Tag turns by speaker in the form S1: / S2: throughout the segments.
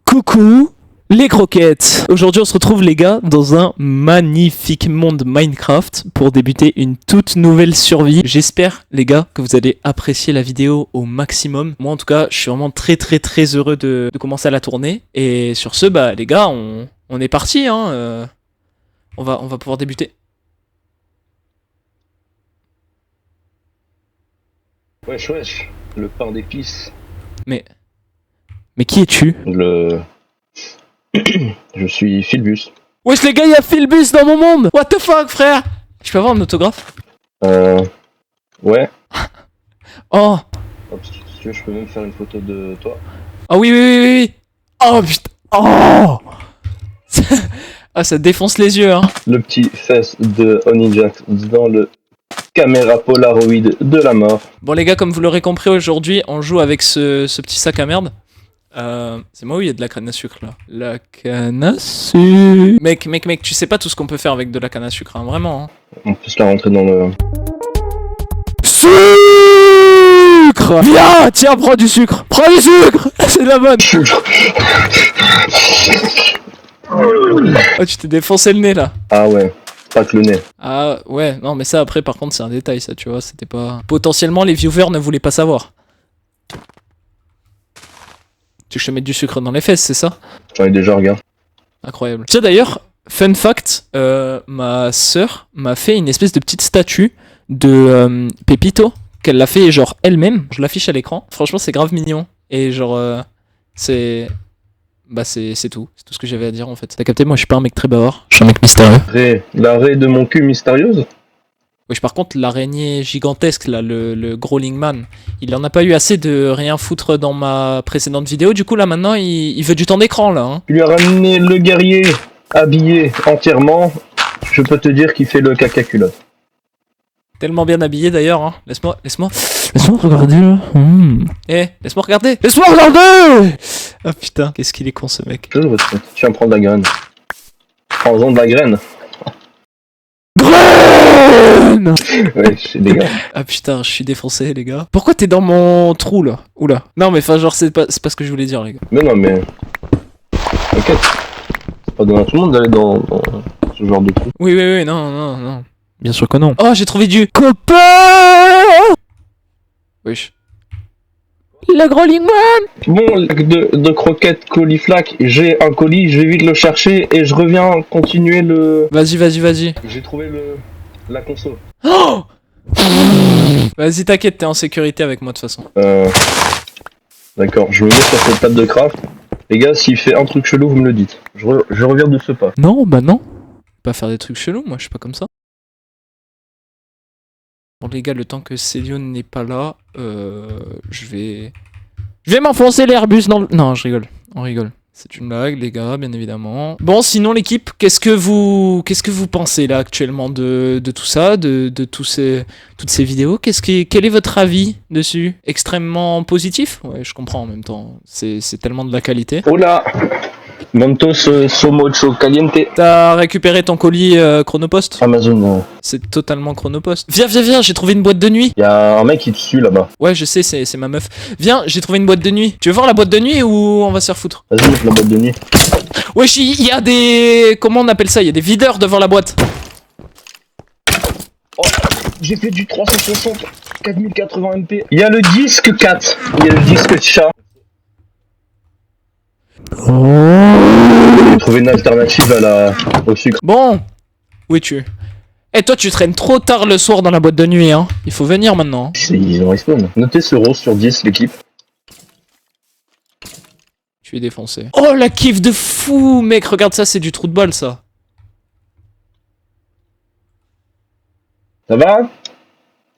S1: Coucou les croquettes. Aujourd'hui on se retrouve les gars dans un magnifique monde Minecraft pour débuter une toute nouvelle survie. J'espère les gars que vous allez apprécier la vidéo au maximum. Moi en tout cas je suis vraiment très heureux de commencer à la tourner. Et sur ce bah les gars on est parti hein. On va pouvoir débuter.
S2: Wesh, le pain d'épices.
S1: Mais qui es-tu?
S2: Je suis Philbus.
S1: Wesh les gars, il y a Philbus dans mon monde. What the fuck frère? Je peux avoir un autographe?
S2: Ouais.
S1: Oh.
S2: Hop, si tu veux, je peux même faire une photo de toi.
S1: Ah oui. Oh putain. Oh. Ah ça défonce les yeux hein.
S2: Le petit fesse de Onijax dans le caméra Polaroid de la mort.
S1: Bon les gars, comme vous l'aurez compris, aujourd'hui on joue avec ce petit sac à merde. C'est moi où il y a de la canne à sucre là? La canne à sucre. Mec, tu sais pas tout ce qu'on peut faire avec de la canne à sucre, hein, vraiment. Hein.
S2: On peut se la rentrer dans le...
S1: Sucre. Viens, tiens, prends du sucre. Prends du sucre. C'est de la bonne. Oh, tu t'es défoncé le nez là.
S2: Ah ouais, pas que le nez.
S1: Ah ouais, non mais ça après par contre c'est un détail ça, tu vois, c'était pas... Potentiellement les viewers ne voulaient pas savoir. Tu veux que je te mette du sucre dans les fesses, c'est ça?
S2: J'en ai déjà, regarde.
S1: Incroyable. Tiens d'ailleurs, fun fact, ma sœur m'a fait une espèce de petite statue de Pépito, qu'elle l'a fait genre elle-même. Je l'affiche à l'écran. Franchement c'est grave mignon. Et genre, c'est... Bah c'est tout ce que j'avais à dire en fait. T'as capté, moi je suis pas un mec très bavard, je suis un mec mystérieux.
S2: La raie de mon cul mystérieuse.
S1: Oui, par contre l'araignée gigantesque là, le Growling Man, il en a pas eu assez de rien foutre dans ma précédente vidéo, du coup là maintenant il veut du temps d'écran là hein.
S2: Tu lui as ramené le guerrier habillé entièrement, je peux te dire qu'il fait le caca culotte.
S1: Tellement bien habillé d'ailleurs hein. Laisse-moi regarder là. Laisse-moi regarder. Laisse-moi regarder. Ah putain, qu'est-ce qu'il est con ce mec.
S2: Je le respecte. Tu vas me prendre de la graine. Prends-en de la graine.
S1: Graine.
S2: Ouais, c'est des gars.
S1: Ah putain, je suis défoncé les gars. Pourquoi t'es dans mon trou là? Oula. Non mais enfin genre c'est pas ce que je voulais dire les gars.
S2: Mais non mais... T'inquiète. C'est pas donné à tout le monde d'aller dans ce genre de trou.
S1: Oui, non. Bien sûr que non. Oh, j'ai trouvé du copain. Wesh. Le Growling Man.
S2: Bon, lac de croquettes coliflac, j'ai un colis, je vais vite le chercher et je reviens continuer le...
S1: Vas-y.
S2: J'ai trouvé la console.
S1: Oh. Vas-y, t'inquiète, t'es en sécurité avec moi de toute façon.
S2: D'accord, je me mets sur cette table de craft. Les gars, s'il fait un truc chelou, vous me le dites. Je reviens de ce pas.
S1: Non, bah non. Pas faire des trucs chelous, moi je suis pas comme ça. Bon les gars, le temps que Célion n'est pas là, je vais m'enfoncer l'Airbus dans le... Non, je rigole, on rigole. C'est une blague les gars, bien évidemment. Bon, sinon l'équipe, qu'est-ce que vous pensez là actuellement de tout ça, de toutes ces vidéos? Quel est votre avis dessus? Extrêmement positif? Ouais, je comprends en même temps, c'est tellement de la qualité.
S2: Oh là! Montos Somocho Caliente.
S1: T'as récupéré ton colis Chronopost?
S2: Amazon.
S1: C'est totalement Chronopost. Viens, j'ai trouvé une boîte de nuit.
S2: Y'a un mec qui te suit là-bas.
S1: Ouais, je sais, c'est ma meuf. Viens, j'ai trouvé une boîte de nuit. Tu veux voir la boîte de nuit ou on va se faire foutre?
S2: Vas-y, montre la boîte de nuit.
S1: Wesh, il y a des... Comment on appelle ça? Il y a des videurs devant la boîte.
S2: Oh, j'ai fait du 360 4080 MP. Il y a le disque 4. Il y a le disque chat. J'ai trouvé une alternative au sucre.
S1: Bon. Où es-tu? Eh toi tu traînes trop tard le soir dans la boîte de nuit hein. Il faut venir maintenant.
S2: Ils ont respawn. Notez ce rose sur 10 l'équipe.
S1: Tu es défoncé. Oh la kiff de fou mec, regarde ça, c'est du trou de balle ça.
S2: Ça va?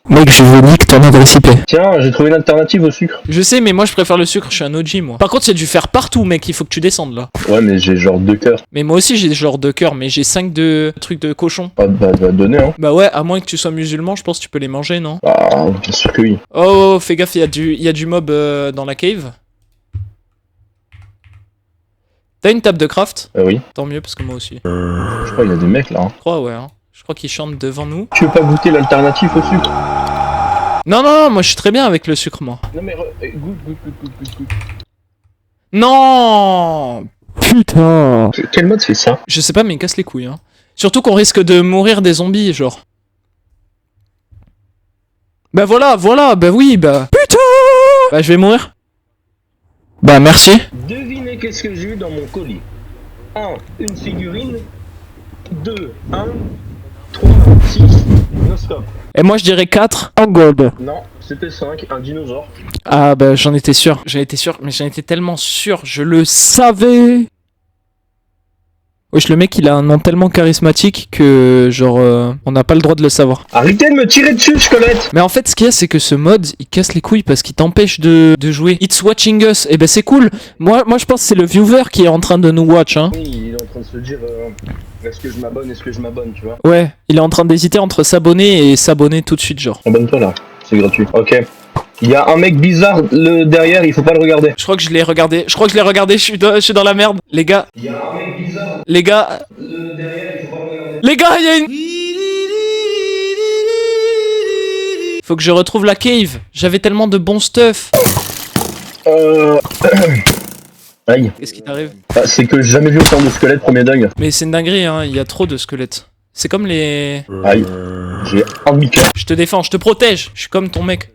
S1: Mec, je veux nique ton adresse IP.
S2: Tiens, j'ai trouvé une alternative au sucre.
S1: Je sais, mais moi je préfère le sucre, je suis un OG moi. Par contre, il y a du fer partout, mec, il faut que tu descendes là.
S2: Ouais, mais j'ai genre 2 cœurs.
S1: Mais moi aussi j'ai genre 2 cœurs, mais j'ai 5 de trucs de cochon.
S2: Pas de donner, hein.
S1: Bah ouais, à moins que tu sois musulman, je pense que tu peux les manger, non?
S2: Ah, bien sûr que oui.
S1: Oh, fais gaffe, il y a du mob dans la cave. T'as une table de craft?
S2: Oui.
S1: Tant mieux, parce que moi aussi.
S2: Je crois qu'il y a des mecs là. Hein.
S1: Je crois, ouais. Hein. Je crois qu'ils chantent devant nous.
S2: Tu veux pas goûter l'alternative au sucre?
S1: Non, moi je suis très bien avec le sucre, moi.
S2: Non mais goûte.
S1: Non. Putain.
S2: Quel mode fait ça?
S1: Je sais pas, mais il casse les couilles, hein. Surtout qu'on risque de mourir des zombies, genre. Bah voilà, bah oui, bah... Putain. Bah je vais mourir. Bah merci.
S2: Devinez qu'est-ce que j'ai eu dans mon colis. 1. Une figurine. 2. 1. 3. 6. No-scope.
S1: Et moi je dirais 4 en gold.
S2: Non, c'était 5. Un dinosaure.
S1: Ah bah j'en étais sûr, mais j'en étais tellement sûr, je le savais. Wesh, le mec il a un nom tellement charismatique que genre on n'a pas le droit de le savoir.
S2: Arrêtez de me tirer dessus, squelette.
S1: Mais en fait ce qu'il y a c'est que ce mode il casse les couilles parce qu'il t'empêche de jouer. It's watching us, et ben c'est cool. Moi je pense que c'est le viewer qui est en train de nous watch hein.
S2: Oui, il est en train de se dire est-ce que je m'abonne, tu vois.
S1: Ouais, il est en train d'hésiter entre s'abonner et s'abonner tout de suite genre.
S2: Abonne-toi là, c'est gratuit. Ok. Il y a un mec bizarre derrière, il faut pas le regarder.
S1: Je crois que je l'ai regardé, je suis dans la merde. Les gars,
S2: Il y a un mec bizarre
S1: les gars,
S2: derrière, il faut pas le regarder.
S1: les gars, il y a une... Faut que je retrouve la cave. J'avais tellement de bon stuff.
S2: Aïe.
S1: Qu'est-ce qui t'arrive?
S2: Ah, c'est que j'ai jamais vu autant de squelettes premier dingue.
S1: Mais c'est une dinguerie, hein. Il y a trop de squelettes. C'est comme les...
S2: Aïe. J'ai un demi-cœur.
S1: Je te défends, je te protège. Je suis comme ton mec.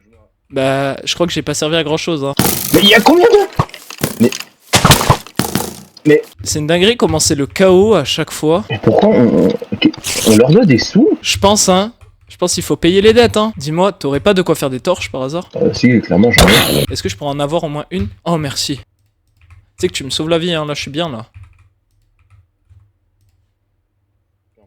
S1: Bah, je crois que j'ai pas servi à grand chose, hein.
S2: Mais il y a combien de... Mais...
S1: C'est une dinguerie comment c'est le chaos à chaque fois.
S2: Mais pourquoi on leur doit des sous?
S1: Je pense, hein. Je pense qu'il faut payer les dettes, hein. Dis-moi, t'aurais pas de quoi faire des torches par hasard?
S2: Si, clairement, j'en ai.
S1: Est-ce que je pourrais en avoir au moins une? Oh, merci. Tu sais que tu me sauves la vie, hein. Là, je suis bien, là.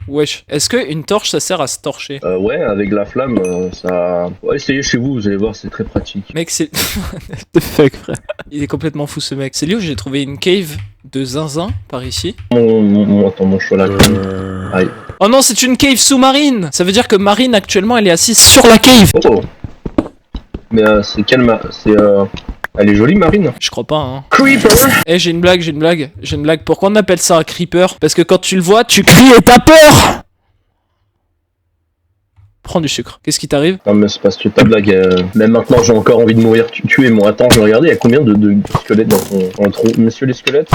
S1: Wesh. Est-ce que une torche, ça sert à se torcher?
S2: Ouais, avec la flamme, ça... Ouais, essayez chez vous allez voir, c'est très pratique.
S1: Mec, c'est... What the fuck, frère. Il est complètement fou, ce mec. C'est lui où j'ai trouvé une cave de zinzin, par ici.
S2: Attends, mon choix là. Aïe.
S1: Oh non, c'est une cave sous-marine. Ça veut dire que Marine, actuellement, elle est assise sur la cave.
S2: Oh. Mais c'est quelle Elle est jolie, Marine.
S1: Je crois pas, hein.
S2: Creeper.
S1: Eh, j'ai une blague. Pourquoi on appelle ça un creeper? Parce que quand tu le vois, tu cries et t'as peur. Prends du sucre. Qu'est-ce qui t'arrive?
S2: Non mais c'est parce que ta blague, même maintenant j'ai encore envie de mourir, tuez-moi. Attends, je vais regarder, il y a combien de squelettes dans le trou? Monsieur les squelettes,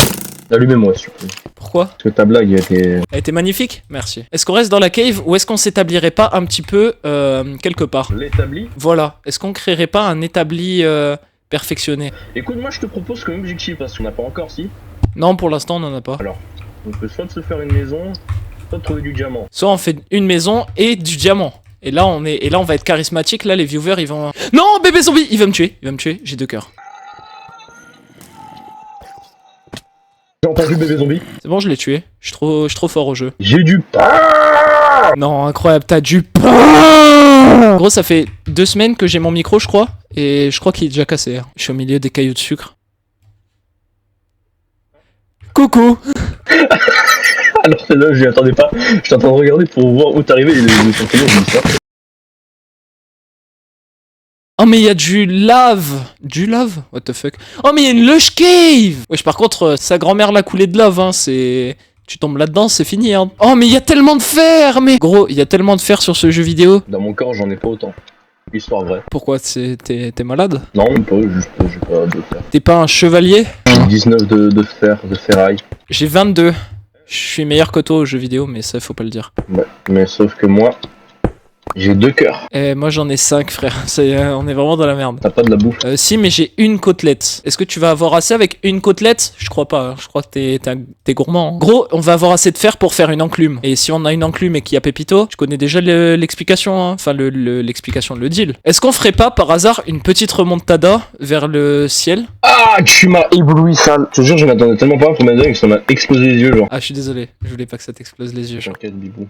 S2: allumez-moi s'il vous plaît.
S1: Pourquoi?
S2: Parce que ta blague était...
S1: Elle était magnifique, merci. Est-ce qu'on reste dans la cave ou est-ce qu'on s'établirait pas un petit peu quelque part?
S2: L'établi.
S1: Voilà. Est-ce qu'on créerait pas un établi perfectionné?
S2: Écoute, moi je te propose comme objectif, parce qu'on n'a pas encore, si.
S1: Non, pour l'instant, on en a pas.
S2: Alors, on peut soit de se faire une maison, soit de trouver du diamant.
S1: Soit on fait une maison et du diamant. Et là, on va être charismatique. Là, les viewers, ils vont... Non, bébé zombie! Il va me tuer. J'ai 2 cœurs.
S2: J'ai entendu bébé zombie.
S1: C'est bon, je l'ai tué. Je suis trop fort au jeu.
S2: J'ai du pain.
S1: Non, incroyable, t'as du pain! En gros, ça fait 2 semaines que j'ai mon micro, je crois. Et je crois qu'il est déjà cassé. Hein. Je suis au milieu des cailloux de sucre. Coucou!
S2: Alors celle-là, je m'y attendais pas. J'étais en train de regarder pour voir où t'arrivais et les champignons, je dis ça.
S1: Oh mais il y a du lave! Du lave? What the fuck? Oh mais il y a une lush cave! Wesh, par contre, sa grand-mère l'a coulé de lave, hein, c'est... Tu tombes là-dedans, c'est fini, hein. Oh mais il y a tellement de fer, mais... Gros, il y a tellement de fer sur ce jeu vidéo.
S2: Dans mon corps, j'en ai pas autant. Histoire vraie.
S1: Pourquoi? T'es malade?
S2: Non, pas, juste j'ai pas de fer.
S1: T'es pas un chevalier?
S2: J'ai 19 de fer, de ferraille.
S1: J'ai 22. Je suis meilleur que toi au jeu vidéo, mais ça, faut pas le dire.
S2: Ouais, mais sauf que moi, j'ai 2 cœurs.
S1: Eh, moi j'en ai 5, frère. On est vraiment dans la merde.
S2: T'as pas de la bouffe?
S1: Si, mais j'ai une côtelette. Est-ce que tu vas avoir assez avec une côtelette? Je crois pas. Hein. Je crois que t'es gourmand. Hein. Gros, on va avoir assez de fer pour faire une enclume. Et si on a une enclume et qu'il y a Pépito, je connais déjà l'explication. Hein. Enfin, l'explication, le deal. Est-ce qu'on ferait pas, par hasard, une petite remontada vers le ciel?
S2: Ah, tu m'as ébloui, sale. Je te jure, je m'attendais tellement pas pour ma dingue que ça m'a explosé les yeux, genre.
S1: Ah, je suis désolé. Je voulais pas que ça t'explose les yeux, genre.
S2: T'inquiète, bibou.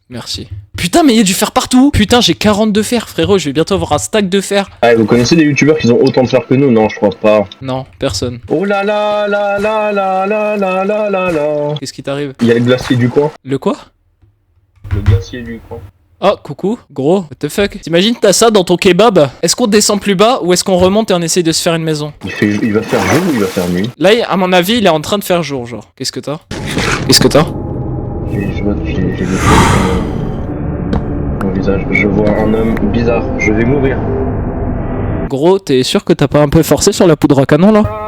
S1: Merci. Putain, mais il y a du fer partout. Putain, j'ai 42 fer, frérot. Je vais bientôt avoir un stack de fer.
S2: Ah, vous connaissez des youtubeurs qui ont autant de fer que nous? Non, je crois pas.
S1: Non, personne.
S2: Oh là là là là là là là là là là.
S1: Qu'est-ce qui t'arrive?
S2: Il y a le glacier du coin.
S1: Le quoi?
S2: Le glacier du coin.
S1: Oh, coucou, gros, what the fuck? T'imagines, t'as ça dans ton kebab? Est-ce qu'on descend plus bas ou est-ce qu'on remonte et on essaye de se faire une maison?
S2: Il va faire jour ou il va faire nuit?
S1: Là, à mon avis, il est en train de faire jour, genre. Qu'est-ce que t'as?
S2: J'ai mon visage. Je vois un homme bizarre. Je vais mourir.
S1: Gros, t'es sûr que t'as pas un peu forcé sur la poudre à canon là?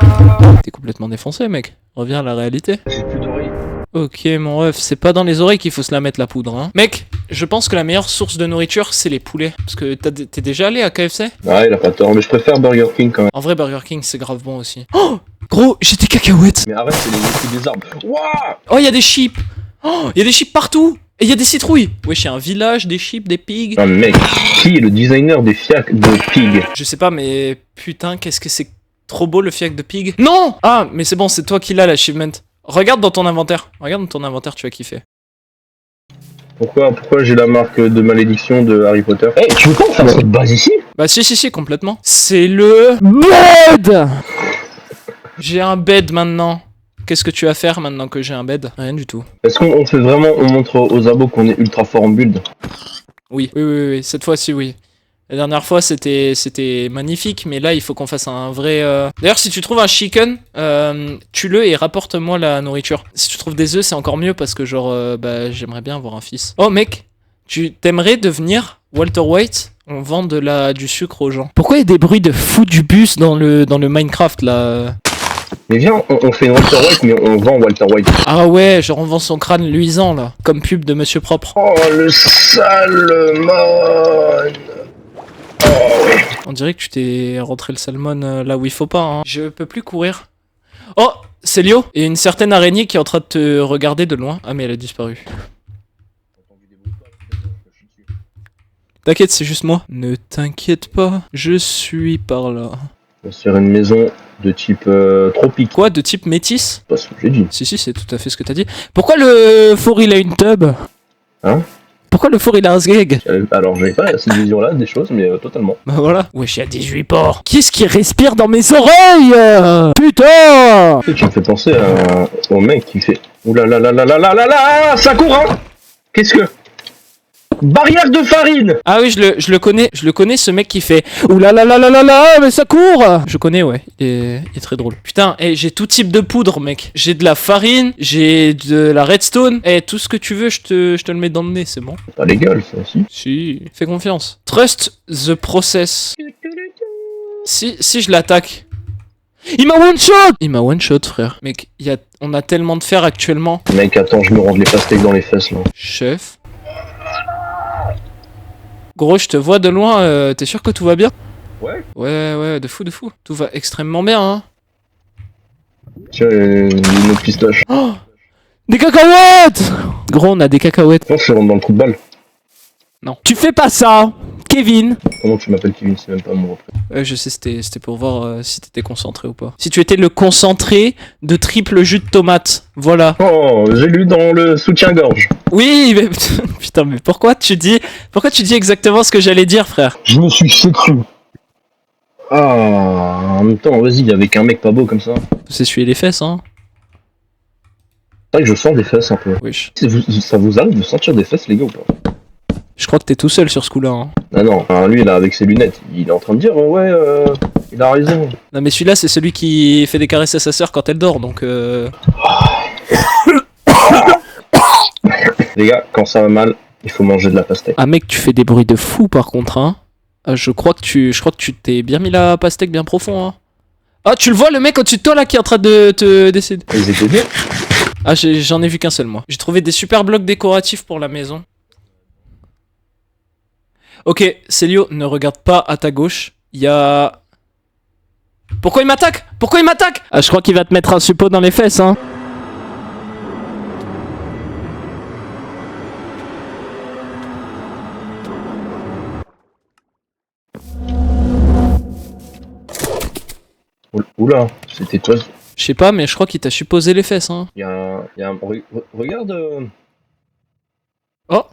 S1: T'es complètement défoncé, mec. Reviens à la réalité.
S2: J'ai plus d'oreilles.
S1: Ok, mon ref, c'est pas dans les oreilles qu'il faut se la mettre la poudre, hein. Mec, je pense que la meilleure source de nourriture, c'est les poulets. Parce que t'es déjà allé à KFC?
S2: Ouais, il a pas tort, mais je préfère Burger King quand même.
S1: En vrai, Burger King, c'est grave bon aussi. Oh, gros, j'ai des cacahuètes.
S2: Mais arrête, c'est des arbres. Wouah!
S1: Oh, il y a des sheep. Oh, il y a des sheep partout. Et il y a des citrouilles. Wesh, il y a un village, des sheep, des pigs.
S2: Ah mec, qui est le designer des fiacs de Pig?
S1: Je sais pas, mais putain, qu'est-ce que c'est trop beau le fiac de pig. Non! Ah, mais c'est bon, c'est toi qui l'as l'achievement. Regarde dans ton inventaire. Regarde dans ton inventaire, tu vas kiffer.
S2: Pourquoi j'ai la marque de malédiction de Harry Potter? Eh, tu veux pas faire cette base ici?
S1: Bah si, complètement. C'est le bed. J'ai un bed maintenant. Qu'est-ce que tu vas faire maintenant que j'ai un bed? Rien du tout.
S2: Est-ce qu'on fait vraiment, on montre aux abos qu'on est ultra fort en build?
S1: Oui, cette fois-ci oui. La dernière fois c'était magnifique, mais là il faut qu'on fasse un vrai... D'ailleurs si tu trouves un chicken, tue-le et rapporte-moi la nourriture. Si tu trouves des œufs c'est encore mieux parce que genre bah j'aimerais bien avoir un fils. Oh mec, tu t'aimerais devenir Walter White? On vend du sucre aux gens. Pourquoi il y a des bruits de fou du bus dans le Minecraft là?
S2: Mais viens, on fait une Walter White, mais on vend Walter White.
S1: Ah ouais, genre on vend son crâne luisant là, comme pub de Monsieur Propre.
S2: Oh le salmon! Oh ouais.
S1: On dirait que tu t'es rentré le salmon là où il faut pas, hein. Je peux plus courir. Oh, c'est Lio. Et une certaine araignée qui est en train de te regarder de loin. Ah mais elle a disparu. T'inquiète, c'est juste moi. Ne t'inquiète pas, je suis par là.
S2: On va se faire une maison de type tropique.
S1: Quoi, de type métis?
S2: C'est pas ce que j'ai dit.
S1: Si, c'est tout à fait ce que t'as dit. Pourquoi le four il a une tub?
S2: Hein?
S1: Pourquoi le four il a un sgeg?
S2: Alors j'avais pas cette vision là des choses, mais totalement.
S1: Bah voilà. Wesh, il y a 18 porcs. Qu'est-ce qui respire dans mes oreilles? Putain!
S2: Tu me fais penser au mec qui fait oula la la la la la la la, ça court hein. Qu'est-ce que barrière de farine?
S1: Ah oui, je le connais ce mec qui fait oulala, mais ça court! Je connais, ouais, il est très drôle. Putain, j'ai tout type de poudre, mec. J'ai de la farine, j'ai de la redstone. Tout ce que tu veux, je te le mets dans le nez, c'est bon.
S2: C'est pas légal ça aussi.
S1: Si, fais confiance. Trust the process. Si je l'attaque. Il m'a one shot! Il m'a one shot, frère. Mec, on a tellement de fer actuellement.
S2: Mec, attends, je me range les pastèques dans les fesses là.
S1: Chef. Gros, je te vois de loin, t'es sûr que tout va bien?
S2: Ouais.
S1: Ouais, de fou. Tout va extrêmement bien, hein.
S2: Tiens, une autre pistache.
S1: Oh, des cacahuètes! Gros, on a des cacahuètes.
S2: Non, je rentre dans le trou de balle.
S1: Non. Tu fais pas ça, Kevin!
S2: Comment tu m'appelles Kevin? C'est même pas mon représentant.
S1: Ouais, je sais, c'était pour voir si t'étais concentré ou pas. Si tu étais le concentré de triple jus de tomate, voilà.
S2: Oh, j'ai lu dans le soutien-gorge.
S1: Oui, mais putain, mais pourquoi tu dis exactement ce que j'allais dire, frère?
S2: Je me suis fait cru. Ah, en même temps, vas-y, avec un mec pas beau comme ça.
S1: Faut s'essuyer les fesses, hein.
S2: C'est vrai que je sens des fesses un peu.
S1: Wesh.
S2: Ça vous arrive de sentir des fesses, les gars, ou pas?
S1: Je crois que t'es tout seul sur ce coup-là, hein.
S2: Ah non, enfin, lui, là, avec ses lunettes, il est en train de dire, ouais, il a raison.
S1: Non, mais celui-là, c'est celui qui fait des caresses à sa sœur quand elle dort, donc
S2: Les gars, quand ça va mal, il faut manger de la pastèque.
S1: Ah mec, tu fais des bruits de fou par contre, hein. Je crois que tu t'es bien mis la pastèque bien profond, hein. Ah, tu le vois le mec au-dessus de toi là qui est en train de te décéder.
S2: Ils étaient bien.
S1: Ah, j'en ai vu qu'un seul moi. J'ai trouvé des super blocs décoratifs pour la maison. Ok, Célio, ne regarde pas à ta gauche. Il y a... Pourquoi il m'attaque? Ah, je crois qu'il va te mettre un suppôt dans les fesses, hein.
S2: Oula, c'était toi.
S1: Je sais pas, mais je crois qu'il t'a supposé les fesses, hein.
S2: Regarde.
S1: Oh.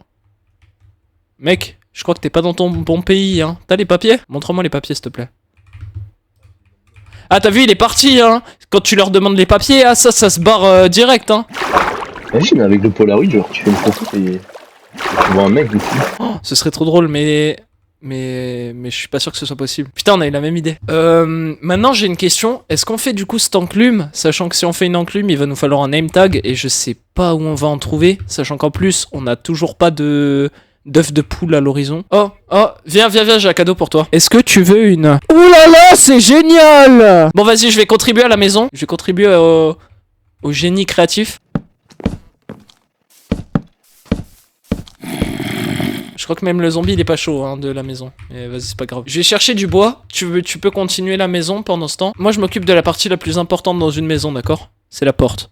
S1: Mec, je crois que t'es pas dans ton bon pays, hein. T'as les papiers? Montre-moi les papiers, s'il te plaît. Ah, t'as vu, il est parti, hein. Quand tu leur demandes les papiers, ah, ça se barre direct, hein.
S2: Imagine avec le Polaroid, genre tu fais une photo et tu vois un mec dessus.
S1: Oh, ce serait trop drôle, mais je suis pas sûr que ce soit possible. Putain, on a eu la même idée. Maintenant, j'ai une question. Est-ce qu'on fait du coup cette enclume? Sachant que si on fait une enclume, il va nous falloir un name tag et je sais pas où on va en trouver. Sachant qu'en plus, on a toujours pas de d'œufs de poule à l'horizon. Oh, viens, j'ai un cadeau pour toi. Est-ce que tu veux une... Ouh là là, c'est génial! Bon, vas-y, je vais contribuer à la maison. Je vais contribuer au génie créatif. Je crois que même le zombie il est pas chaud hein, de la maison. Mais vas-y, c'est pas grave. Je vais chercher du bois. Tu peux continuer la maison pendant ce temps. Moi je m'occupe de la partie la plus importante dans une maison, d'accord? C'est la porte.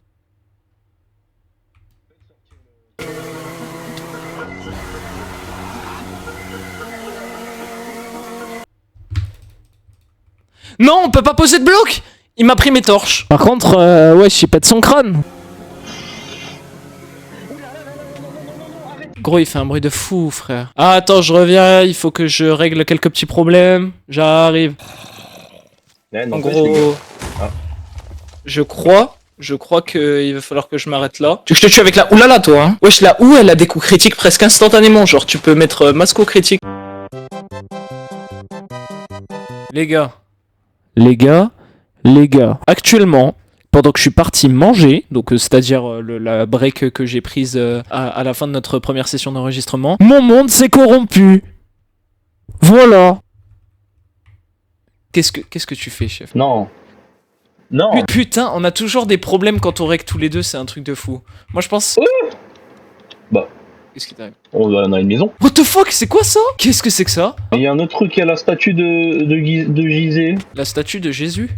S1: Non, on peut pas poser de bloc! Il m'a pris mes torches. Par contre, ouais, je sais pas de son crâne. Gros, il fait un bruit de fou, frère. Ah, attends, je reviens, il faut que je règle quelques petits problèmes. J'arrive.
S2: Ouais,
S1: En gros, je crois qu'il va falloir que je m'arrête là. Tu veux que je te tue avec la oulala, toi, hein? Wesh, la ou elle a des coups critiques presque instantanément. Genre, tu peux mettre masco critique. Les gars. Actuellement, pendant que je suis parti manger, donc c'est-à-dire la break que j'ai prise à la fin de notre première session d'enregistrement, mon monde s'est corrompu. Voilà. Qu'est-ce que tu fais, chef?
S2: Non.
S1: Putain, on a toujours des problèmes quand on règle tous les deux, c'est un truc de fou. Moi je pense...
S2: Bah.
S1: Qu'est-ce qui t'arrive?
S2: On a une maison.
S1: What the fuck, c'est quoi ça? Qu'est-ce que c'est que ça?
S2: Il y a un autre truc, il y a la statue de Gizeh.
S1: La statue de Jésus?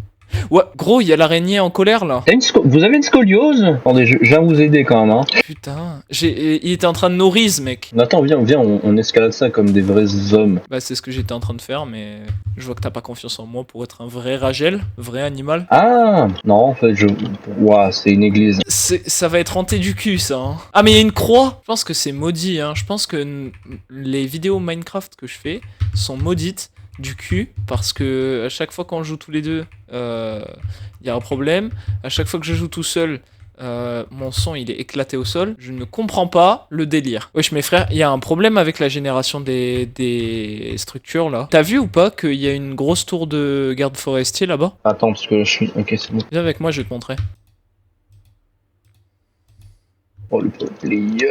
S1: Ouais, gros, il y a l'araignée en colère là.
S2: Vous avez une scoliose? Attendez, je viens vous aider quand même, hein.
S1: Putain, il était en train de nourrir ce mec.
S2: Attends, viens, on escalade ça comme des vrais hommes.
S1: Bah c'est ce que j'étais en train de faire, mais je vois que t'as pas confiance en moi pour être un vrai Ragel, vrai animal.
S2: Ah non, en fait, Ouah, c'est une église.
S1: Ça va être hanté du cul ça, hein. Ah mais il y a une croix. Je pense que c'est maudit, hein. Je pense que les vidéos Minecraft que je fais sont maudites du cul, parce que à chaque fois qu'on joue tous les deux, il y a un problème. À chaque fois que je joue tout seul, mon son il est éclaté au sol. Je ne comprends pas le délire. Wesh mes frères, il y a un problème avec la génération des structures là. T'as vu ou pas qu'il y a une grosse tour de garde forestier là-bas?
S2: Attends, parce que je suis... Ok, c'est bon.
S1: Viens avec moi, je vais te montrer.
S2: Oh, le player.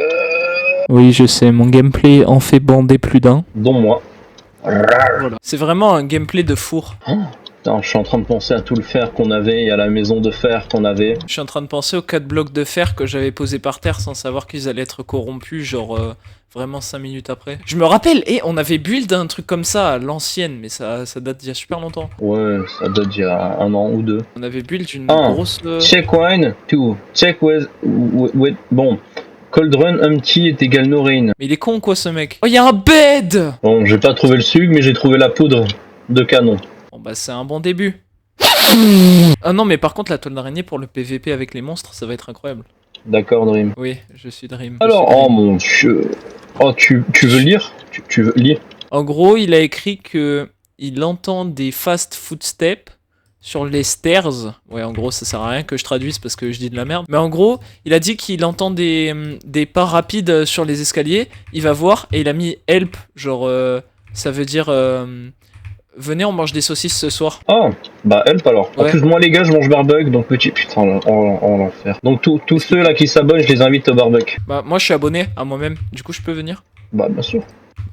S1: Oui, je sais, mon gameplay en fait bander plus d'un.
S2: Dont moi.
S1: Voilà. C'est vraiment un gameplay de four.
S2: Putain, je suis en train de penser à tout le fer qu'on avait et à la maison de fer qu'on avait.
S1: Je suis en train de penser aux 4 blocs de fer que j'avais posés par terre sans savoir qu'ils allaient être corrompus, genre vraiment 5 minutes après. Je me rappelle, on avait build un truc comme ça à l'ancienne, mais ça date d'il y a super longtemps.
S2: Ouais, ça date d'il y a 1 an ou 2.
S1: On avait build une grosse...
S2: Check wine, 2. Check with... Bon. Cold run empty est égal no rain.
S1: Mais il est con quoi ce mec? Oh, il y a un bed!
S2: Bon, j'ai pas trouvé le sucre, mais j'ai trouvé la poudre de canon.
S1: Bon bah c'est un bon début. Ah non mais par contre la toile d'araignée pour le PVP avec les monstres ça va être incroyable.
S2: D'accord Dream.
S1: Oui, je suis Dream.
S2: Alors, oh mon dieu. Oh tu veux lire? Tu veux lire?
S1: En gros il a écrit que il entend des fast footsteps sur les stairs. Ouais en gros ça sert à rien que je traduise parce que je dis de la merde. Mais en gros il a dit qu'il entend des pas rapides sur les escaliers. Il va voir et il a mis help. Genre ça veut dire... venez, on mange des saucisses ce soir.
S2: Ah, bah help alors.
S1: Ouais.
S2: En plus, moi les gars, je mange barbecue, donc petit... Putain, on l'enfer. Donc tous ceux là qui s'abonnent, je les invite au barbecue.
S1: Bah moi je suis abonné à moi-même, du coup je peux venir.
S2: Bah bien sûr.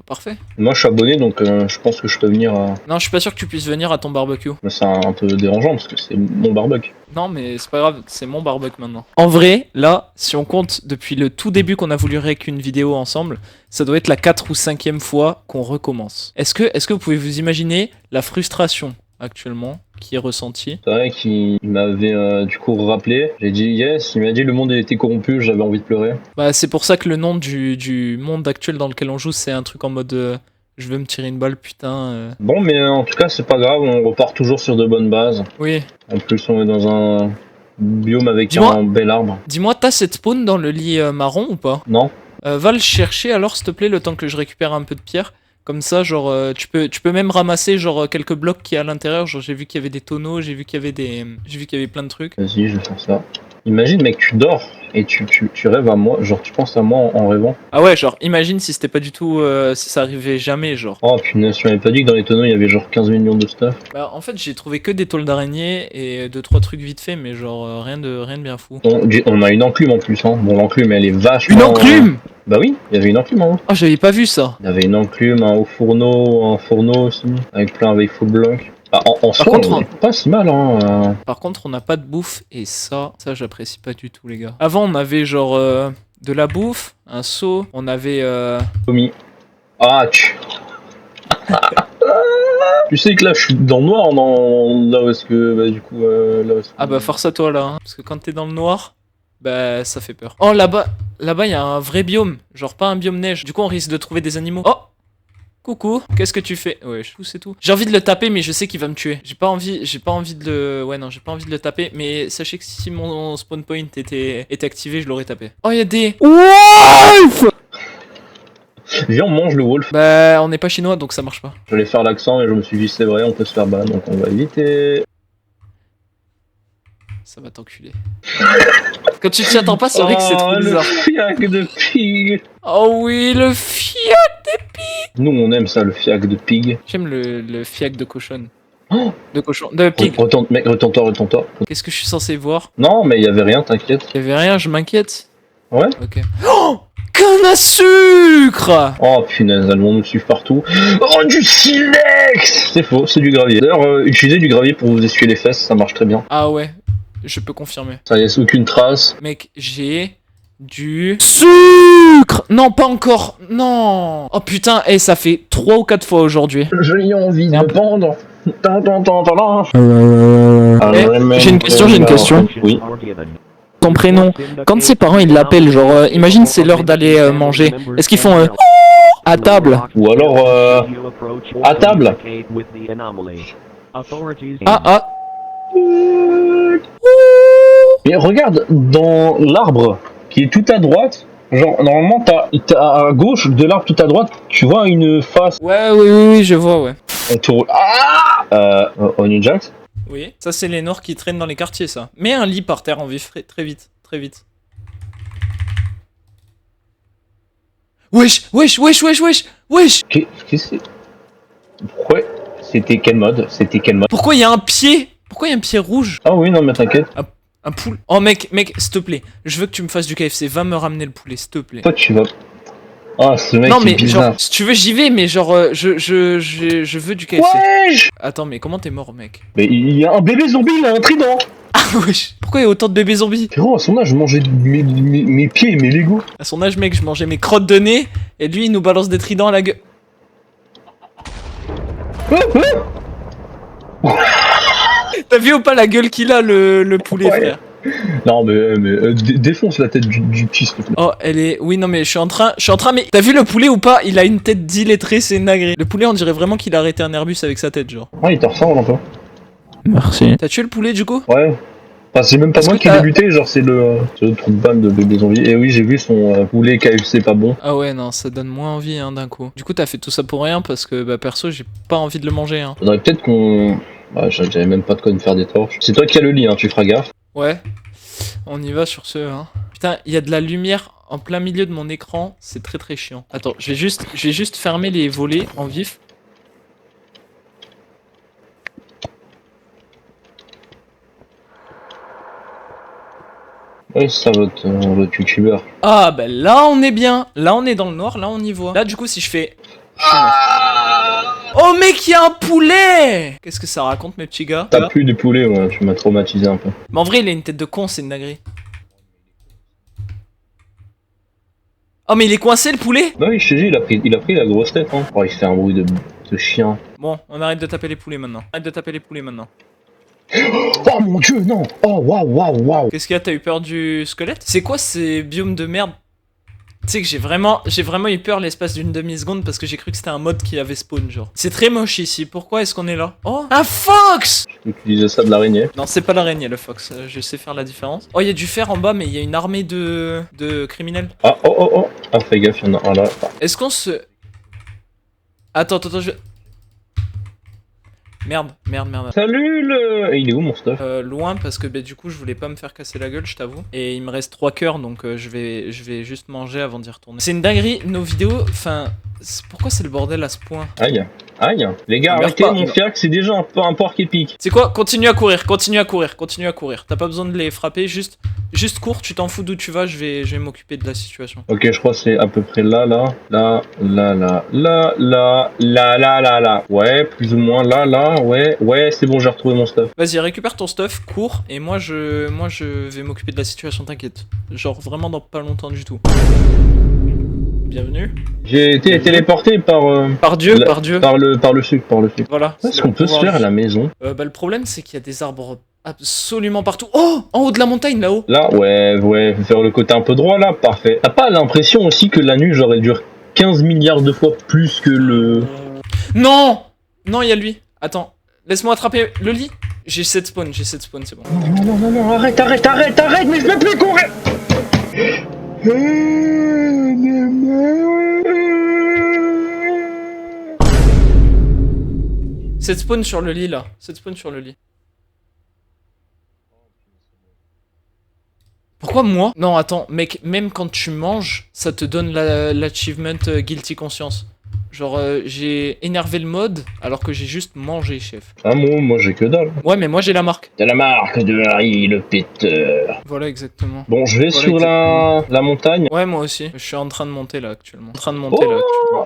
S1: Parfait.
S2: Moi je suis abonné, donc je pense que je peux venir à...
S1: Non, je suis pas sûr que tu puisses venir à ton barbecue.
S2: Mais c'est un peu dérangeant, parce que c'est mon barbecue.
S1: Non, mais c'est pas grave, c'est mon barbecue maintenant. En vrai, là, si on compte depuis le tout début qu'on a voulu réécrire une vidéo ensemble, ça doit être la 4e ou 5e fois qu'on recommence. Est-ce que vous pouvez vous imaginer la frustration actuellement qui est ressentie?
S2: C'est vrai qu'il m'avait du coup rappelé. J'ai dit yes, il m'a dit le monde était corrompu, j'avais envie de pleurer.
S1: Bah c'est pour ça que le nom du monde actuel dans lequel on joue, c'est un truc en mode je veux me tirer une balle, putain.
S2: Bon, mais en tout cas, c'est pas grave, on repart toujours sur de bonnes bases.
S1: Oui.
S2: En plus, on est dans un biome avec un bel arbre.
S1: Dis-moi, t'as cette spawn dans le lit marron ou pas?
S2: Non.
S1: Va le chercher alors, s'il te plaît, le temps que je récupère un peu de pierre. Comme ça, genre, tu peux même ramasser genre quelques blocs qui y a à l'intérieur. Genre, j'ai vu qu'il y avait des tonneaux, j'ai vu qu'il y avait plein de trucs.
S2: Vas-y, je vais faire ça. Imagine, mec, tu dors et tu rêves à moi. Genre, tu penses à moi en rêvant.
S1: Ah ouais, genre, imagine si c'était pas du tout, si ça arrivait jamais, genre.
S2: Oh punaise, tu m'avais pas dit que dans les tonneaux il y avait genre 15 millions de stuff.
S1: Bah, en fait, j'ai trouvé que des tôles d'araignée et 2-3 trucs vite fait, mais genre rien de bien fou.
S2: On a une enclume en plus, hein. Bon, l'enclume elle est vachement.
S1: Une enclume!
S2: Bah oui, il y avait une enclume en haut.
S1: Oh, j'avais pas vu ça.
S2: Il y avait une enclume, un fourneau aussi, avec full bloc. Ah, en soi,
S1: contre,
S2: on est pas si mal, hein.
S1: Par contre, on n'a pas de bouffe et ça j'apprécie pas du tout, les gars. Avant, on avait genre de la bouffe, un seau, on avait.
S2: Tommy. Ah, tu sais que là, je suis dans le noir, là où est-ce que, bah, du coup, là où est-ce que...
S1: Ah bah force à toi là, hein. Parce que quand t'es dans le noir, bah ça fait peur. Oh là-bas, il y a un vrai biome, genre pas un biome neige. Du coup, on risque de trouver des animaux. Oh. Coucou, qu'est-ce que tu fais? Ouais, c'est tout. J'ai envie de le taper, mais je sais qu'il va me tuer. J'ai pas envie de le... Ouais, non, j'ai pas envie de le taper, mais sachez que si mon spawn point était activé, je l'aurais tapé. Oh, il y a des... Wolf!
S2: Viens, on mange le wolf.
S1: Bah, on n'est pas chinois, donc ça marche pas.
S2: J'allais faire l'accent, et je me suis dit, c'est vrai, on peut se faire ban, donc on va éviter.
S1: Ça va t'enculer. Quand tu t'y attends pas, c'est vrai que c'est trop bizarre.
S2: Le fiac de pig.
S1: Oh oui, le fiac de pig.
S2: Nous, on aime ça, le fiac de pig.
S1: J'aime le fiac de cochonne.
S2: Oh,
S1: de pig.
S2: Retente-toi.
S1: Qu'est-ce que je suis censé voir?
S2: Non, mais il y avait rien, t'inquiète.
S1: Il y avait rien, je m'inquiète.
S2: Ouais.
S1: Ok. Oh, canne à sucre.
S2: Oh punaise, elles vont nous suivre partout. Oh, du silex. C'est faux, c'est du gravier. D'ailleurs, utilisez du gravier pour vous essuyer les fesses, ça marche très bien.
S1: Ah ouais, je peux confirmer.
S2: Ça laisse aucune trace.
S1: Mec, j'ai du sucre. Non, pas encore. Non. Oh putain, ça fait 3 ou 4 fois aujourd'hui.
S2: J'ai envie de me pendre.
S1: J'ai une question.
S2: Oui.
S1: Ton prénom, quand ses parents ils l'appellent, genre, imagine c'est l'heure d'aller manger. Est-ce qu'ils font à table?
S2: Ou alors à table.
S1: Ah.
S2: Mais regarde, dans l'arbre qui est tout à droite, genre normalement t'as à gauche de l'arbre tout à droite, tu vois une face.
S1: Ouais, oui, je vois, ouais.
S2: On te roule. Ah Onion Jacks.
S1: Oui, ça c'est les noirs qui traînent dans les quartiers, ça. Mets un lit par terre en vif, très vite. Wesh.
S2: Qu'est-ce que c'est? Pourquoi? C'était quel mode?
S1: Pourquoi il y a un pied? Pourquoi il y a un pied rouge?
S2: Ah oui, non mais t'inquiète.
S1: Un poule. Oh mec, s'il te plaît, je veux que tu me fasses du KFC, va me ramener le poulet, s'il te plaît.
S2: Toi tu vas... Ah, ce mec
S1: non
S2: est
S1: mais
S2: bizarre.
S1: genre, si tu veux j'y vais, mais genre, je veux du KFC.
S2: Wesh.
S1: Attends, mais comment t'es mort, mec?
S2: Mais il y a un bébé zombie, il a un trident.
S1: Ah wesh. Pourquoi il y a autant de bébés zombies?
S2: Frérot, à son âge, je mangeais mes pieds et mes Legos.
S1: À son âge, mec, je mangeais mes crottes de nez, et lui, il nous balance des tridents à la gueule. T'as vu ou pas la gueule qu'il a, le poulet,
S2: Ouais.
S1: frère?
S2: Non mais défonce la tête du petit, s'il te plaît.
S1: Oh, elle est... Oui, non, mais je suis en train, mais... T'as vu le poulet ou pas? Il a une tête d'illettré, c'est nagré. Le poulet, on dirait vraiment qu'il a arrêté un Airbus avec sa tête, genre.
S2: Ouais, il te ressemble un peu.
S1: Merci. T'as tué le poulet, du coup?
S2: Ouais. Enfin, c'est même pas
S1: Est-ce
S2: moi
S1: que
S2: qui l'ai
S1: t'as-
S2: buté, genre c'est le trou de balle de bébé zombie. Et oui, j'ai vu son poulet KFC pas bon.
S1: Ah ouais, non, ça donne moins envie, hein, d'un coup. Du coup, t'as fait tout ça pour rien, parce que, bah, perso, j'ai pas envie de le manger, hein.
S2: Faudrait peut-être qu'on... Bah, j'avais même pas de quoi me faire des torches. C'est toi qui as le lit, hein, tu feras gaffe.
S1: Ouais. On y va sur ce, hein. Putain, il y a de la lumière en plein milieu de mon écran, c'est très chiant. Attends, je vais juste fermer les volets en vif.
S2: Ouais, c'est ça votre youtubeur.
S1: Ah bah là on est bien, là on est dans le noir, là on y voit. Là du coup si je fais... Oh mec, il y a un poulet! Qu'est-ce que ça raconte mes petits gars?
S2: T'as plus de poulet, ouais, tu m'as traumatisé un peu.
S1: Mais en vrai il a une tête de con, c'est une dinguerie. Oh mais il est coincé le poulet?
S2: Bah oui, je te dis, il a pris la grosse tête, hein. Oh, il fait un bruit de chien.
S1: Bon, on arrête de taper les poulets maintenant.
S2: Oh mon dieu, non! Oh waouh!
S1: Qu'est-ce qu'il y a? T'as eu peur du squelette? C'est quoi ces biomes de merde? Tu sais que j'ai vraiment eu peur l'espace d'une demi-seconde parce que j'ai cru que c'était un mode qui avait spawn, genre. C'est très moche ici, pourquoi est-ce qu'on est là? Oh, un fox!
S2: Tu utilises ça de l'araignée.
S1: Non, c'est pas l'araignée le fox, je sais faire la différence. Oh, il y a du fer en bas, mais il y a une armée de criminels.
S2: Ah, oh! Ah, fais gaffe, il y en a un là.
S1: Est-ce qu'on se... Attends, je... Merde.
S2: Salut le... Il est où mon stuff?
S1: Loin parce que bah, du coup je voulais pas me faire casser la gueule, je t'avoue. Et il me reste 3 cœurs donc je vais juste manger avant d'y retourner. C'est une dinguerie, nos vidéos, enfin... Pourquoi c'est le bordel à ce point?
S2: Aïe. Aïe. Les gars,
S1: Meurs
S2: arrêtez,
S1: pas,
S2: mon
S1: non.
S2: fiac, c'est déjà un porc épique.
S1: C'est quoi? Continue à courir, continue à courir, continue à courir. T'as pas besoin de les frapper, juste cours, tu t'en fous d'où tu vas, je vais m'occuper de la situation.
S2: Ok, je crois que c'est à peu près là. Ouais, plus ou moins là. Ouais, c'est bon, j'ai retrouvé mon stuff.
S1: Vas-y, récupère ton stuff, cours, et moi je vais m'occuper de la situation, t'inquiète. Genre vraiment dans pas longtemps du tout. Bienvenue.
S2: J'ai été téléporté par
S1: Par Dieu, par Dieu.
S2: par le sucre.
S1: Voilà.
S2: Est-ce qu'on peut se faire à la maison?
S1: Bah le problème c'est qu'il y a des arbres absolument partout. Oh, en haut de la montagne là-haut.
S2: Là, ouais, faire le côté un peu droit là, parfait. T'as pas l'impression aussi que la nuit, genre, elle dure 15 milliards de fois plus que le...
S1: Non, non, il y a lui. Attends, laisse-moi attraper le lit. J'ai 7 spawns, c'est bon.
S2: Non, arrête, mais je peux plus courir.
S1: 7 spawns sur le lit là. 7 spawns sur le lit. Pourquoi moi? Non, attends, mec, même quand tu manges, ça te donne l'achievement Guilty Conscience. Genre, j'ai énervé le mode alors que j'ai juste mangé, chef.
S2: Ah, moi j'ai que dalle.
S1: Ouais, mais moi j'ai la marque.
S2: T'as la marque de Harry le péteur.
S1: Voilà, exactement.
S2: Bon, je vais
S1: Voilà,
S2: sur la montagne.
S1: Ouais, moi aussi. Je suis en train de monter là actuellement.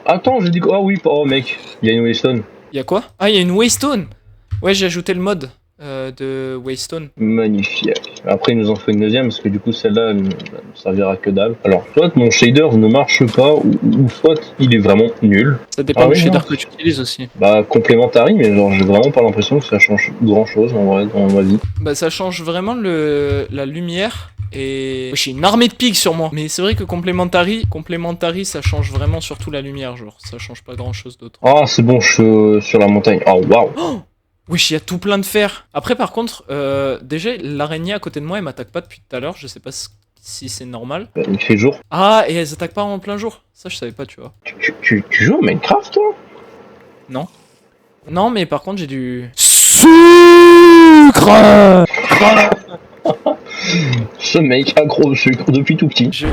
S2: Attends, j'ai dit quoi? Ah oui, oh mec, il y a une Waystone.
S1: Y'a quoi? Ah, y'a une Waystone. Ouais, j'ai ajouté le mode de Waystone.
S2: Magnifique. Après, il nous en faut une deuxième parce que du coup, celle-là, elle ne servira que dalle. Alors, soit mon shader ne marche pas, ou soit il est vraiment nul.
S1: Ça dépend
S2: Ah
S1: du
S2: oui,
S1: shader
S2: non.
S1: que tu utilises aussi.
S2: Bah, complémentary, mais genre, j'ai vraiment pas l'impression que ça change grand-chose en vrai dans ma vie.
S1: Bah, ça change vraiment la lumière. Et j'ai une armée de pigs sur moi. Mais c'est vrai que complémentary, ça change vraiment surtout la lumière, genre. Ça change pas grand chose d'autre.
S2: Ah, c'est bon, je suis sur la montagne. Oh, waouh.
S1: Wesh, il y a tout plein de fer. Après, par contre, déjà, l'araignée à côté de moi, elle m'attaque pas depuis tout à l'heure. Je sais pas si c'est normal.
S2: Il fait jour.
S1: Ah, et elles attaquent pas en plein jour. Ça, je savais pas, tu vois.
S2: Tu joues à Minecraft, toi?
S1: Non. Non, mais par contre, j'ai du...
S2: Sucre. Ce mec accro au sucre depuis tout petit.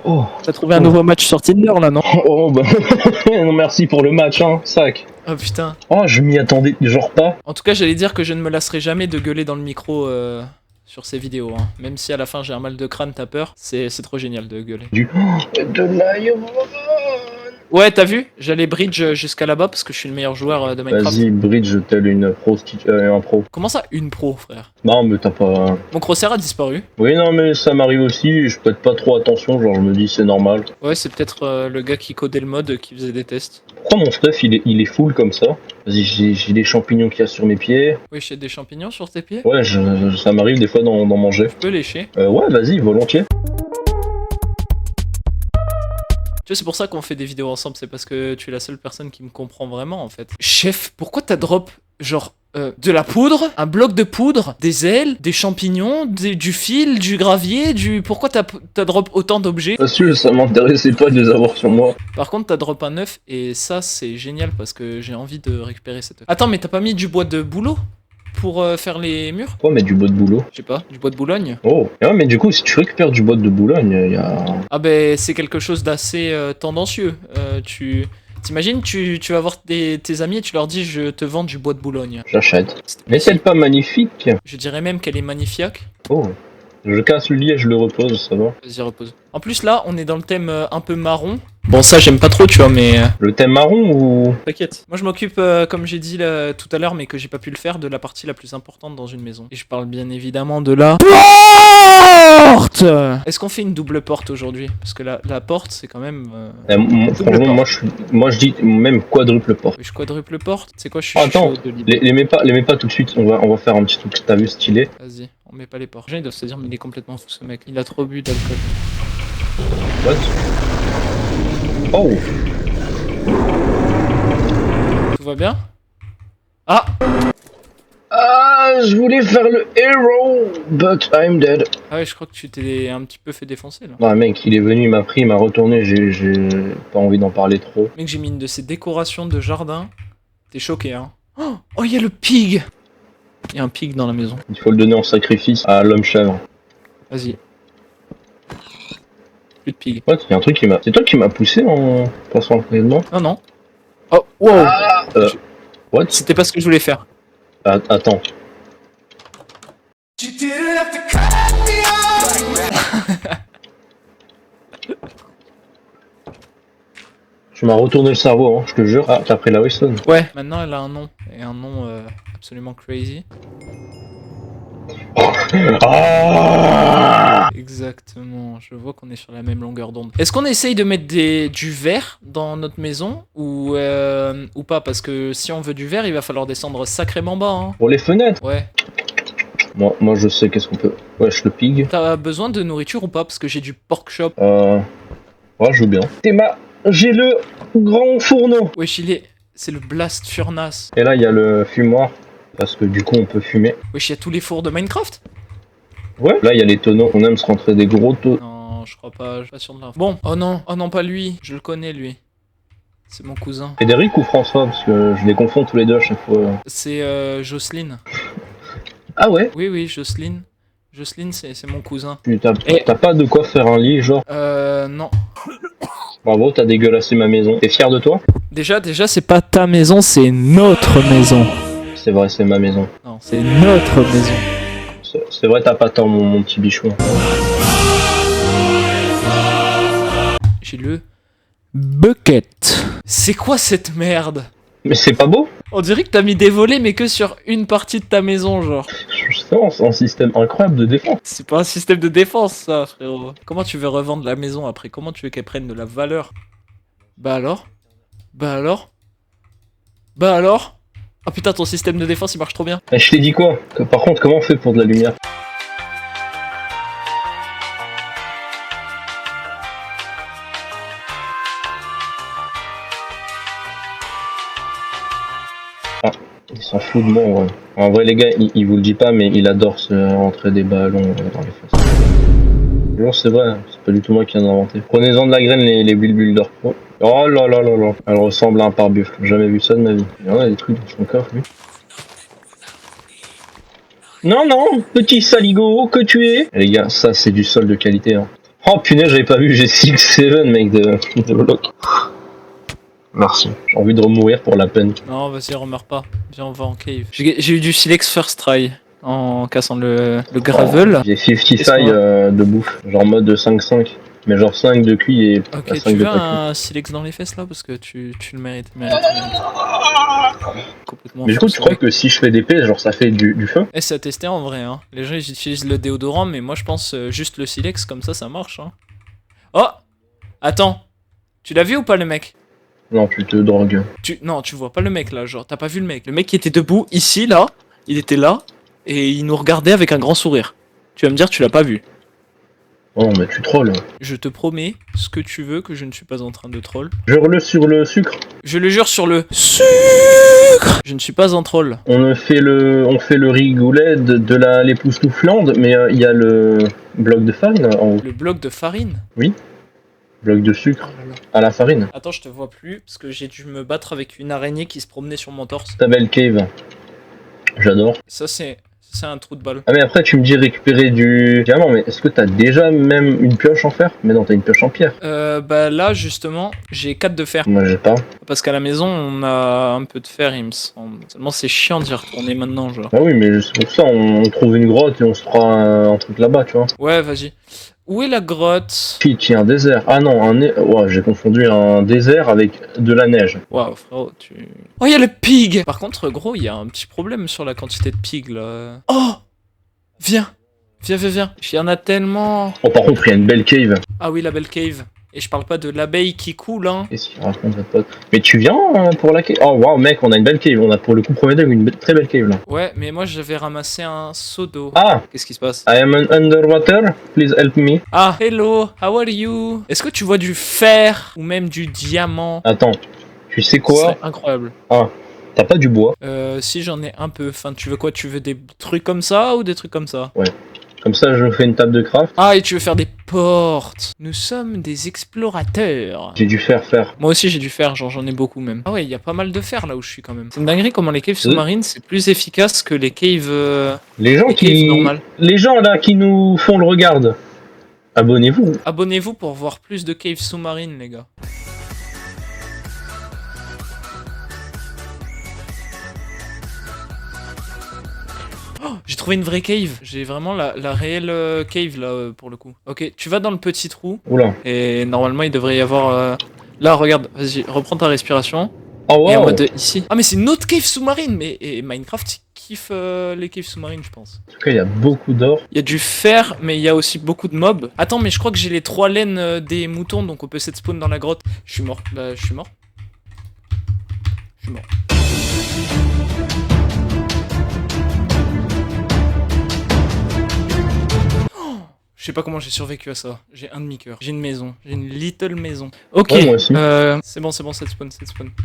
S2: Oh.
S1: T'as trouvé un nouveau match sur Tinder, là, non?
S2: Oh, bah. Non, merci pour le match, hein, sac.
S1: Oh, putain.
S2: Oh, je m'y attendais, genre pas.
S1: En tout cas, j'allais dire que je ne me lasserai jamais de gueuler dans le micro sur ces vidéos. Hein. Même si à la fin j'ai un mal de crâne, t'as peur, c'est trop génial de gueuler.
S2: De l'iron.
S1: Ouais, t'as vu? J'allais bridge jusqu'à là-bas parce que je suis le meilleur joueur de Minecraft.
S2: Vas-y, bridge tel une un pro.
S1: Comment ça, une pro, frère?
S2: Non, mais t'as pas...
S1: Mon crosshair a disparu.
S2: Oui, non, mais ça m'arrive aussi, je prête pas trop attention, genre je me dis c'est normal.
S1: Ouais, c'est peut-être le gars qui codait le mode qui faisait des tests.
S2: Pourquoi mon stuff il est full comme ça? Vas-y, j'ai des champignons qu'il y a sur mes pieds.
S1: Oui, j'ai des champignons sur tes pieds?
S2: Ouais, ça m'arrive des fois d'en manger.
S1: Tu peux lécher.
S2: Ouais, vas-y, volontiers.
S1: Tu vois, c'est pour ça qu'on fait des vidéos ensemble, c'est parce que tu es la seule personne qui me comprend vraiment en fait. Chef, pourquoi t'as drop genre de la poudre, un bloc de poudre, des ailes, des champignons, du fil, du gravier, Pourquoi t'as drop autant d'objets?
S2: Parce que ça m'intéressait pas de les avoir sur moi.
S1: Par contre, t'as drop un œuf et ça c'est génial parce que j'ai envie de récupérer cet œuf. Attends, mais t'as pas mis du bois de bouleau pour faire les murs?
S2: Pourquoi mettre du bois de boulot?
S1: Je sais pas, du bois de Boulogne?
S2: Oh, ouais, mais du coup, si tu récupères du bois de Boulogne, il y a...
S1: Ah ben c'est quelque chose d'assez tendancieux. T'imagines, tu vas voir tes amis et tu leur dis je te vends du bois de Boulogne.
S2: J'achète. Mais c'est pas magnifique?
S1: Je dirais même qu'elle est magnifique.
S2: Oh. Je casse le lit et je le repose, ça va.
S1: Vas-y, repose. En plus là, on est dans le thème un peu marron. Bon ça j'aime pas trop tu vois mais...
S2: Le thème marron ou...
S1: T'inquiète. Moi je m'occupe, comme j'ai dit tout à l'heure mais que j'ai pas pu le faire, de la partie la plus importante dans une maison. Et je parle bien évidemment de la... porte. Est-ce qu'on fait une double porte aujourd'hui? Parce que la porte c'est quand même...
S2: franchement, moi je dis même quadruple porte.
S1: Je quadruple porte. C'est quoi, je suis
S2: Attends,
S1: chaud de l'idée.
S2: les mets pas tout de suite, on va faire un petit truc que t'as vu stylé.
S1: Vas-y, on met pas les portes. Les gens ils doivent se dire mais il est complètement fou ce mec. Il a trop bu d'alcool.
S2: What? Oh.
S1: Tout va bien? Ah!
S2: Ah, je voulais faire le hero, but I'm dead.
S1: Ah ouais, je crois que tu t'es un petit peu fait défoncer là.
S2: Ouais, mec, il est venu, il m'a pris, il m'a retourné, j'ai pas envie d'en parler trop.
S1: Mec, j'ai mis une de ces décorations de jardin. T'es choqué, hein? Oh, il y a le pig! Il y a un pig dans la maison.
S2: Il faut le donner en sacrifice à l'homme chèvre.
S1: Vas-y. Plus de pig.
S2: Ouais, il y a un truc qui m'a. C'est toi qui m'as poussé en passant à côté de moi.
S1: Non, non. Oh, wow.
S2: What?
S1: C'était pas ce que je voulais faire.
S2: Attends. Tu m'as retourné le cerveau, hein, je te jure. Ah, t'as pris la Wilson.
S1: Ouais, maintenant elle a un nom. Et un nom absolument crazy.
S2: Ah
S1: Exactement, je vois qu'on est sur la même longueur d'onde. Est-ce qu'on essaye de mettre du verre dans notre maison ou pas? Parce que si on veut du verre, il va falloir descendre sacrément bas. Hein.
S2: Pour les fenêtres.
S1: Ouais.
S2: Moi je sais qu'est-ce qu'on peut. Wesh, le pig.
S1: T'as besoin de nourriture ou pas? Parce que j'ai du pork chop.
S2: Ouais, je veux bien. J'ai le grand fourneau.
S1: Wesh, c'est le blast furnace.
S2: Et là, il y a le fumoir. Parce que du coup, on peut fumer.
S1: Wesh, il y a tous les fours de Minecraft?
S2: Ouais. Là, il y a les tonneaux. On aime se rentrer des gros tonneaux.
S1: Non, je crois pas, je suis pas sûr de l'info. Bon, oh non, pas lui. Je le connais, lui. C'est mon cousin.
S2: Frédéric ou François? Parce que je les confonds tous les deux à chaque fois.
S1: C'est Jocelyne.
S2: Ah ouais?
S1: Oui, Jocelyne. Jocelyne, c'est mon cousin.
S2: T'as pas de quoi faire un lit, genre?
S1: Non.
S2: Bravo, t'as dégueulassé ma maison. T'es fier de toi?
S1: Déjà, c'est pas ta maison, c'est notre maison.
S2: C'est vrai, c'est ma maison.
S1: Non, c'est notre maison.
S2: C'est vrai, t'as pas tort, mon petit bichon.
S1: J'ai le bucket. C'est quoi cette merde?
S2: Mais c'est pas beau?
S1: On dirait que t'as mis des volets, mais que sur une partie de ta maison, genre.
S2: C'est un système incroyable de défense.
S1: C'est pas un système de défense, ça, frérot. Comment tu veux revendre la maison après? Comment tu veux qu'elle prenne de la valeur? Bah alors? Ah putain, ton système de défense, il marche trop bien.
S2: Et je t'ai dit quoi? Par contre, comment on fait pour de la lumière? Il s'en fout de moi, en vrai. En vrai, les gars, il vous le dit pas, mais il adore se rentrer des ballons dans les faces. Non, c'est vrai, c'est pas du tout moi qui viens d'inventer. Prenez-en de la graine, les Builder Pro. Oh là là là là. Elle ressemble à un pare-buffle. J'ai jamais vu ça de ma vie. Il y en a des trucs dans son coffre, lui. Non, petit saligo que tu es. Et les gars, ça, c'est du sol de qualité. Hein. Oh punaise, j'avais pas vu, j'ai 6-7, mec, de bloc. Merci. J'ai envie de remourir pour la peine.
S1: Non, vas-y, remeurs pas. Viens, on va en cave. J'ai eu du silex first try en cassant le gravel.
S2: J'ai 50 failles de bouffe, genre mode 5-5. Mais genre 5 de cuit et
S1: ok,
S2: 5
S1: tu
S2: de
S1: veux
S2: pas
S1: un silex dans les fesses là? Parce que tu le mérites. Complètement.
S2: Mais du coup, tu crois que si je fais des P, genre ça fait du feu?
S1: Et c'est à tester en vrai. Hein. Les gens ils utilisent le déodorant, mais moi je pense juste le silex, comme ça marche. Hein. Oh! Attends! Tu l'as vu ou pas le mec?
S2: Non, tu te drogues.
S1: Non, tu vois pas le mec là, genre, t'as pas vu le mec. Le mec qui était debout, ici, là, il était là, et il nous regardait avec un grand sourire. Tu vas me dire, tu l'as pas vu.
S2: Oh, mais tu trolls.
S1: Je te promets, ce que tu veux, que je ne suis pas en train de troll.
S2: Jure-le sur le sucre.
S1: Je le jure sur le sucre. Je ne suis pas un troll.
S2: On fait le rigoulet de l'époustouflande, mais il y a le bloc de farine en haut.
S1: Le bloc de farine?
S2: Oui. Bloc de sucre à la farine.
S1: Attends, je te vois plus, parce que j'ai dû me battre avec une araignée qui se promenait sur mon torse.
S2: Ta belle cave. J'adore.
S1: Ça, c'est un trou de balle.
S2: Ah mais après tu me dis récupérer du diamant, mais est-ce que t'as déjà même une pioche en fer? Mais non, t'as une pioche en pierre.
S1: Bah là justement j'ai 4 de fer.
S2: Moi j'ai pas.
S1: Parce qu'à la maison on a un peu de fer il me semble. Seulement c'est chiant d'y retourner maintenant genre.
S2: Ah oui mais c'est pour ça on trouve une grotte et on se fera un truc là-bas tu vois.
S1: Ouais vas-y. Où est la grotte?
S2: Si, tiens, un désert. Ah non, ouais, j'ai confondu un désert avec de la neige.
S1: Waouh frérot tu... Oh y'a le pig. Par contre gros il y a un petit problème sur la quantité de pig là. Oh! Viens. Il y en a tellement.
S2: Oh par contre il y a une belle cave.
S1: Ah oui la belle cave. Et je parle pas de l'abeille qui coule hein.
S2: Qu'est-ce qu'il raconte votre pote? Mais tu viens pour la cave? Oh waouh mec, on a une belle cave. On a pour le coup premier degré une très belle cave là.
S1: Ouais mais moi j'avais ramassé un seau d'eau.
S2: Ah!
S1: Qu'est-ce qui se passe?
S2: I am underwater, please help me.
S1: Ah hello, how are you? Est-ce que tu vois du fer ou même du diamant?
S2: Attends, tu sais quoi?
S1: C'est incroyable.
S2: Ah, t'as pas du bois?
S1: Si j'en ai un peu. Enfin tu veux quoi? Tu veux des trucs comme ça ou des trucs comme ça?
S2: Ouais. Comme ça, je fais une table de craft.
S1: Ah, et tu veux faire des portes. Nous sommes des explorateurs.
S2: J'ai dû faire.
S1: Moi aussi, j'ai dû faire, genre j'en ai beaucoup même. Ah ouais, il y a pas mal de fer là où je suis quand même. C'est une dinguerie comment les caves sous-marines, c'est plus efficace que les caves,
S2: caves normales. Les gens là qui nous font le regard. Abonnez-vous.
S1: Abonnez-vous pour voir plus de caves sous-marines, les gars. Oh, j'ai trouvé une vraie cave. J'ai vraiment la réelle cave là pour le coup. Ok, tu vas dans le petit trou
S2: Oula.
S1: et normalement il devrait y avoir. Là, regarde, vas-y, reprends ta respiration.
S2: Oh
S1: Et en
S2: wow.
S1: mode ici. Ah, mais c'est une autre cave sous-marine. Mais et Minecraft il kiffe les caves sous-marines, je pense.
S2: En tout cas, il y a beaucoup d'or.
S1: Il y a du fer, mais il y a aussi beaucoup de mobs. Attends, mais je crois que j'ai les 3 laines des moutons, donc on peut set spawn dans la grotte. Je suis mort. Bah, je suis mort. Je suis mort. Je sais pas comment j'ai survécu à ça. J'ai un demi-cœur. J'ai une maison. J'ai une little maison. Ok.
S2: Ouais, moi aussi.
S1: C'est bon, set spawn.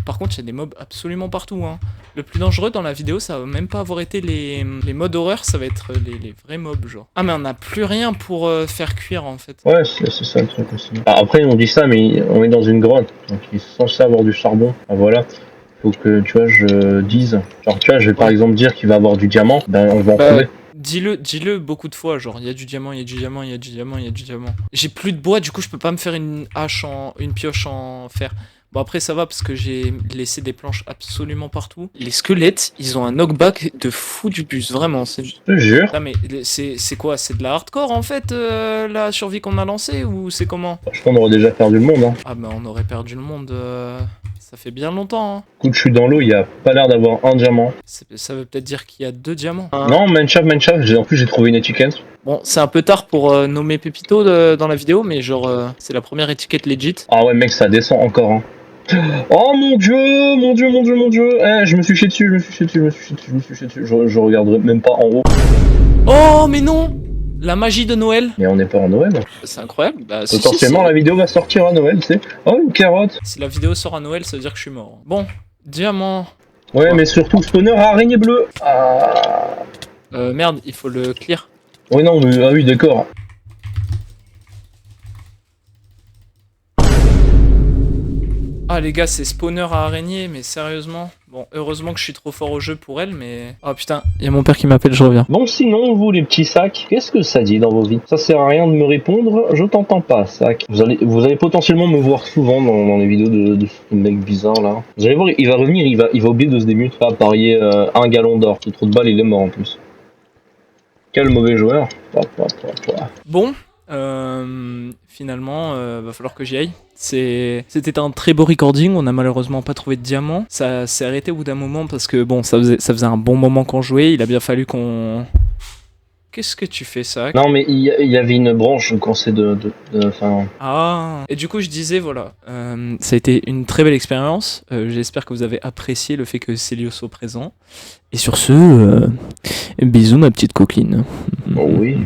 S1: Par contre, il y a des mobs absolument partout. Hein. Le plus dangereux dans la vidéo, ça va même pas avoir été les modes horreur, ça va être les vrais mobs, genre. Ah, mais on a plus rien pour faire cuire, en fait.
S2: Ouais, c'est ça le truc aussi. Ah, après, on dit ça, mais on est dans une grotte. Donc, il est censé avoir du charbon. Ah, voilà. Faut que, tu vois, je dise. Genre, tu vois, je vais par exemple dire qu'il va avoir du diamant. Ben, on va en trouver.
S1: Dis-le beaucoup de fois, genre, il y a du diamant, il y a du diamant, il y a du diamant, il y a du diamant. J'ai plus de bois, du coup, je peux pas me faire une pioche en fer. Bon, après, ça va parce que j'ai laissé des planches absolument partout. Les squelettes, ils ont un knockback de fou du bus, vraiment.
S2: Je te jure.
S1: Ah, mais c'est quoi? C'est de la hardcore, en fait, la survie qu'on a lancée, ou c'est comment?
S2: Je pense qu'on aurait déjà perdu le monde. Hein.
S1: Ah, bah, on aurait perdu le monde, ça fait bien longtemps, hein.
S2: Écoute, je suis dans l'eau, il y a pas l'air d'avoir un diamant.
S1: Ça veut peut-être dire qu'il y a 2 diamants.
S2: Non, Mineshaft. En plus, j'ai trouvé une étiquette.
S1: Bon, c'est un peu tard pour nommer Pépito dans la vidéo, mais genre, c'est la première étiquette legit.
S2: Ah ouais, mec, ça descend encore. Hein. Oh mon dieu. Eh, je me suis chié dessus. Je regarderai même pas en haut.
S1: Oh, mais non! La magie de Noël.
S2: Mais on n'est pas en Noël.
S1: C'est incroyable. Bah,
S2: Potentiellement, la vidéo va sortir à Noël, tu sais. Oh, une carotte.
S1: Si la vidéo sort à Noël, ça veut dire que je suis mort. Bon, diamant.
S2: Ouais, mais surtout spawner à araignée bleue. Ah.
S1: Merde, il faut le clear.
S2: Oui, non, mais ah oui, d'accord.
S1: Ah, les gars, c'est spawner à araignée, mais sérieusement. Bon, heureusement que je suis trop fort au jeu pour elle, mais... Oh putain, il y a mon père qui m'appelle, je reviens.
S2: Bon, sinon, vous, les petits sacs, qu'est-ce que ça dit dans vos vies? Ça sert à rien de me répondre, je t'entends pas, sac. Vous allez potentiellement me voir souvent dans les vidéos de ce mec bizarre, là. Vous allez voir, il va revenir, il va oublier de se démuter. Pas parier 1 gallon d'or. C'est trop de balles, il est mort en plus. Quel mauvais joueur.
S1: Bon, finalement, va falloir que j'y aille. C'était un très beau recording, on a malheureusement pas trouvé de diamant. Ça s'est arrêté au bout d'un moment parce que bon, ça faisait un bon moment qu'on jouait, il a bien fallu qu'on... Qu'est-ce que tu fais, ça?
S2: Non, mais il y avait une branche coincée enfin...
S1: Ah. Et du coup, je disais, voilà, ça a été une très belle expérience. J'espère que vous avez apprécié le fait que Célio soit présent. Et sur ce, bisous ma petite coquine.
S2: Oh oui.